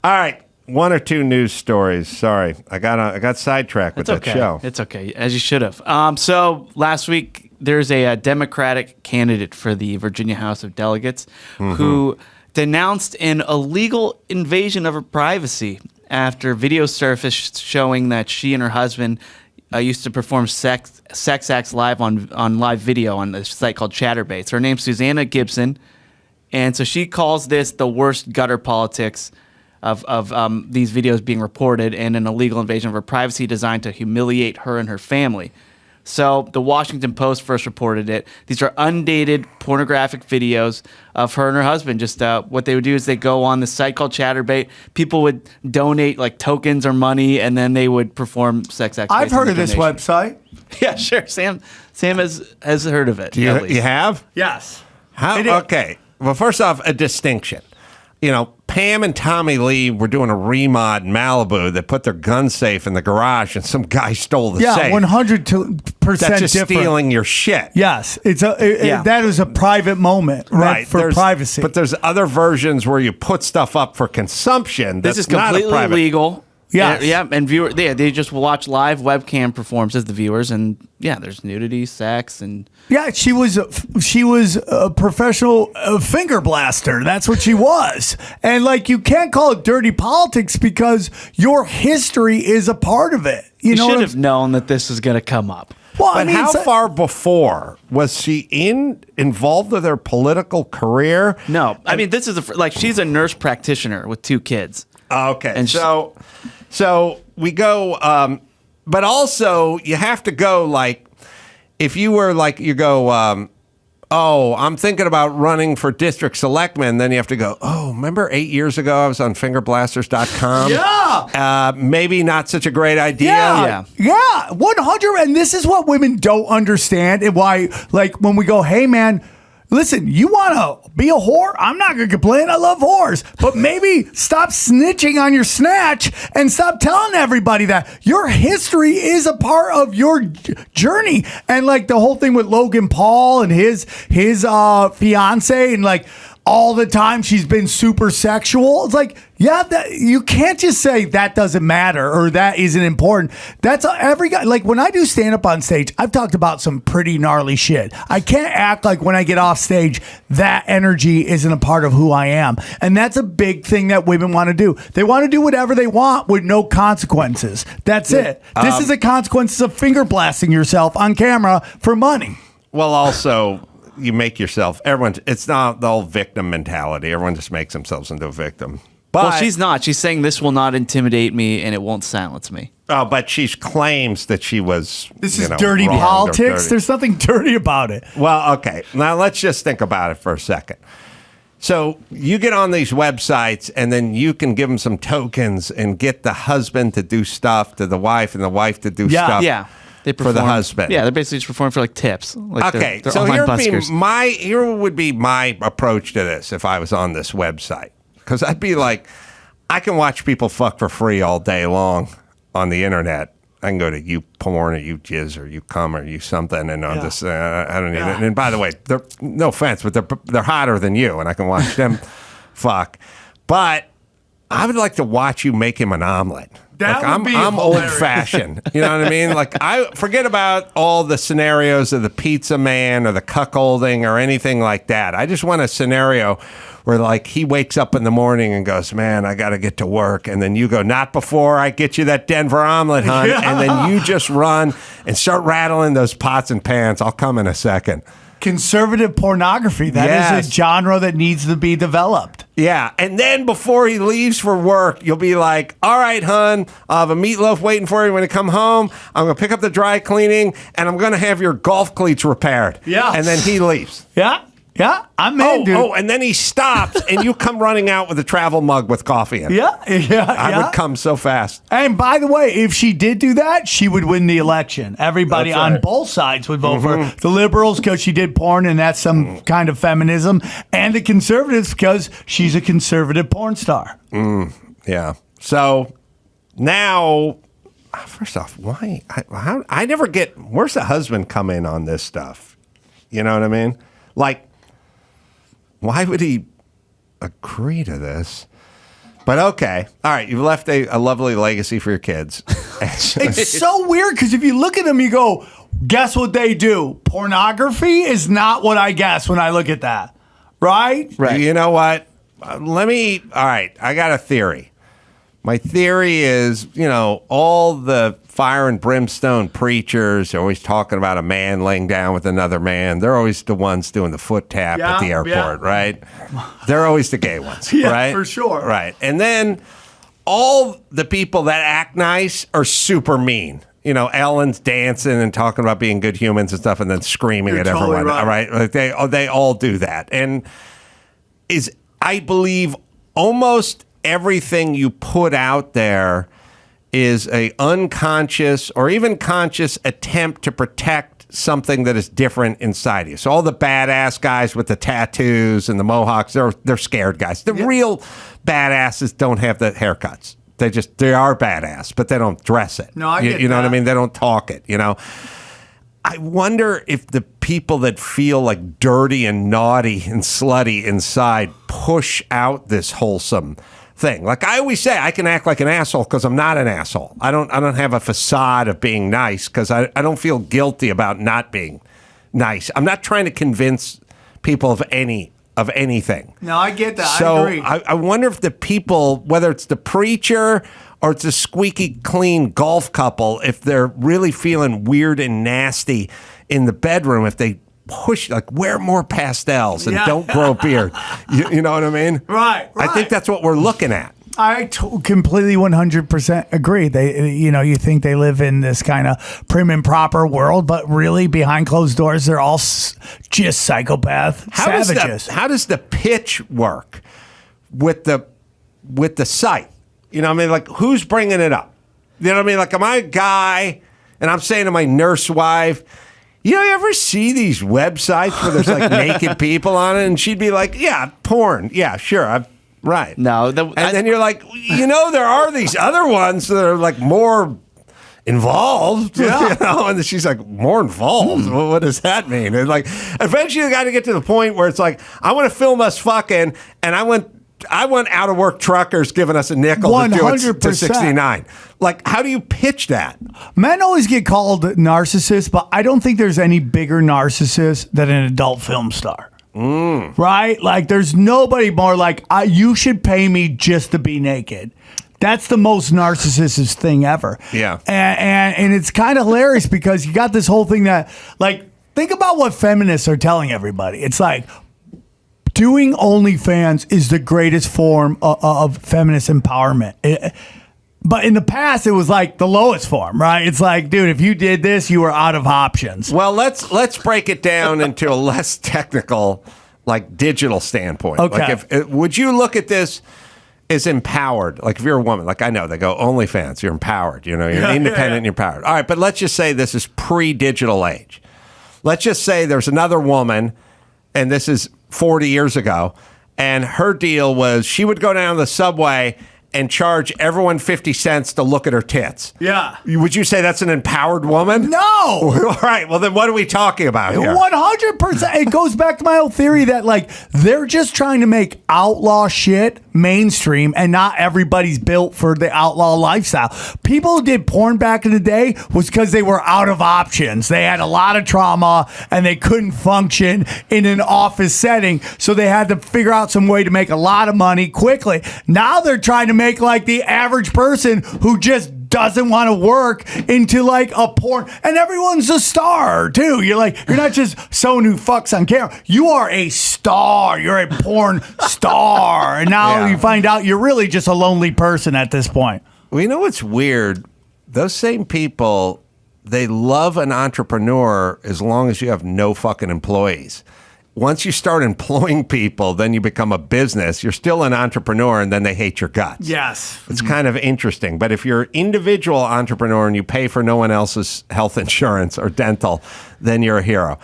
All right. One or two news stories. Sorry, I got sidetracked with that show. It's okay, as you should have. So last week, there's a Democratic candidate for the Virginia House of Delegates who denounced an illegal invasion of her privacy after video surfaced showing that she and her husband used to perform sex acts live on live video on a site called Chatterbait. Her name's Susanna Gibson, and so she calls this the worst gutter politics of these videos being reported and an illegal invasion of her privacy designed to humiliate her and her family. So the Washington Post first reported it. These are undated pornographic videos of her and her husband. Just what they would do is they go on this site called Chatterbait. People would donate like tokens or money, and then they would perform sex acts. I've heard of this website. Yeah, sure. Sam has heard of it. You have? Yes. How? Okay. Well, first off, a distinction. You know, Pam and Tommy Lee were doing a remod in Malibu that put their gun safe in the garage, and some guy stole the safe. Yeah, 100% That's just different. stealing your shit. Yes, that is a private moment, right? For privacy. But there's other versions where you put stuff up for consumption. This is completely legal. Yes. Yeah, and they just watch live webcam performances, the viewers, and yeah, there's nudity, sex, and yeah, she was a professional finger blaster. That's what she was, and like you can't call it dirty politics because your history is a part of it. You know, should have known that this was going to come up. Well, but I mean, how far before was she involved with her political career? No, I mean this is she's a nurse practitioner with 2 kids. Okay, and so we go, but also you have to go like, if you were like, you go, I'm thinking about running for district selectman, then you have to go, remember 8 years ago I was on fingerblasters.com? Yeah. Maybe not such a great idea. Yeah, 100. And this is what women don't understand and why, like, when we go, hey, man, listen, you want to be a whore? I'm not going to complain. I love whores. But maybe stop snitching on your snatch and stop telling everybody that. Your history is a part of your journey. And like the whole thing with Logan Paul and his fiance and like all the time she's been super sexual. It's like, you can't just say that doesn't matter or that isn't important. That's every guy. Like when I do stand up on stage, I've talked about some pretty gnarly shit. I can't act like when I get off stage, that energy isn't a part of who I am. And that's a big thing that women want to do. They want to do whatever they want with no consequences. That's it. This is the consequences of finger blasting yourself on camera for money. Well, also, you make yourself, it's not the whole victim mentality. Everyone just makes themselves into a victim. But, well, she's not. She's saying this will not intimidate me and it won't silence me. Oh, but she claims that she was. This is dirty politics. There's nothing dirty about it. Well, okay. Now let's just think about it for a second. So you get on these websites and then you can give them some tokens and get the husband to do stuff to the wife and the wife to do stuff. Yeah. They perform, for the husband. Yeah, they're basically just performing for like tips. Like okay, they're so here would be my approach to this if I was on this website. Because I'd be like, I can watch people fuck for free all day long on the internet. I can go to you porn or you jizz or you cum or you something, and I'm just I don't need it. And by the way, they're no offense, but they're hotter than you, and I can watch them fuck. But I would like to watch you make him an omelet. I'm old fashioned. You know what I mean? Like I forget about all the scenarios of the pizza man or the cuckolding or anything like that. I just want a scenario where like he wakes up in the morning and goes, man, I got to get to work. And then you go, not before I get you that Denver omelet, hon. Yeah. And then you just run and start rattling those pots and pans. I'll come in a second. Conservative pornography. That is a genre that needs to be developed. Yeah. And then before he leaves for work, you'll be like, all right, hon, I'll have a meatloaf waiting for you when you come home. I'm going to pick up the dry cleaning and I'm going to have your golf cleats repaired. Yeah. And then he leaves. Yeah. Yeah, I'm in, dude. Oh, and then he stops, and you come running out with a travel mug with coffee in it. I would come so fast. And by the way, if she did do that, she would win the election. Everybody on both sides would vote for her. The liberals because she did porn, and that's some kind of feminism, and the conservatives because she's a conservative porn star. Yeah. So now, first off, why? I never get. Where's the husband come in on this stuff? You know what I mean? Like. Why would he agree to this? But okay. All right. You've left a lovely legacy for your kids. It's so weird because if you look at them, you go, guess what they do? Pornography is not what I guess when I look at that. Right? Right. You know what? All right. I got a theory. My theory is, all the fire and brimstone preachers are always talking about a man laying down with another man. They're always the ones doing the foot tap at the airport, right? They're always the gay ones, right? For sure. Right. And then all the people that act nice are super mean. Ellen's dancing and talking about being good humans and stuff and then screaming You're at totally everyone, right. Like they all do that. And I believe almost everything you put out there is a unconscious or even conscious attempt to protect something that is different inside you. So all the badass guys with the tattoos and the mohawks, they're scared guys. The real badasses don't have the haircuts. They are badass, but they don't dress it. No, I get you know that. what I mean? They don't talk it, I wonder if the people that feel like dirty and naughty and slutty inside push out this wholesome thing. Like I always say, I can act like an asshole because I'm not an asshole. I don't have a facade of being nice because I don't feel guilty about not being nice. I'm not trying to convince people of anything. No, I get that. So I agree. I wonder if the people, whether it's the preacher or it's a squeaky clean golf couple, if they're really feeling weird and nasty in the bedroom, if they push, like wear more pastels and don't grow a beard. You know what I mean? Right. I think that's what we're looking at. I completely 100% agree. You think they live in this kind of prim and proper world, but really behind closed doors, they're all just psychopath savages. How does the pitch work with the site? You know what I mean? Like, who's bringing it up? You know what I mean? Like, am I a guy and I'm saying to my nurse wife, you ever see these websites where there's like naked people on it? And she'd be like, yeah, porn. Yeah, sure. Right. No. Then you're like, there are these other ones that are like more involved. Yeah. And she's like, more involved? Well, what does that mean? And like, eventually you got to get to the point where it's like, I want to film us fucking, and I want out of work truckers giving us a nickel to do it to 69. Like, how do you pitch that? Men always get called narcissists, but I don't think there's any bigger narcissist than an adult film star. Right? Like, there's nobody more like, you should pay me just to be naked. That's the most narcissistic thing ever. Yeah. And it's kind of hilarious because you got this whole thing that, like, think about what feminists are telling everybody. It's like, doing OnlyFans is the greatest form of feminist empowerment. But in the past, it was like the lowest form, right? It's like, dude, if you did this, you were out of options. Well, let's break it down into a less technical, like digital standpoint. Okay. Like, would you look at this as empowered? Like, if you're a woman, like I know they go OnlyFans, you're empowered. You're independent, and you're empowered. All right, but let's just say this is pre-digital age. Let's just say there's another woman, and this is 40 years ago, and her deal was she would go down the subway and charge everyone 50 cents to look at her tits. Yeah. Would you say that's an empowered woman? No. All right. Well, then what are we talking about here? 100%. It goes back to my old theory that, like, they're just trying to make outlaw shit mainstream, and not everybody's built for the outlaw lifestyle. People who did porn back in the day was because they were out of options. They had a lot of trauma and they couldn't function in an office setting, so they had to figure out some way to make a lot of money quickly. Now they're trying to make like the average person who just doesn't want to work into like a porn, and everyone's a star too. You're not just someone who fucks on camera. You are a star. You're a porn star. And now you find out you're really just a lonely person at this point. Well, you know what's weird? Those same people, they love an entrepreneur as long as you have no fucking employees. Once you start employing people, then you become a business. You're still an entrepreneur, and then they hate your guts. Yes. It's kind of interesting. But if you're an individual entrepreneur and you pay for no one else's health insurance or dental, then you're a hero.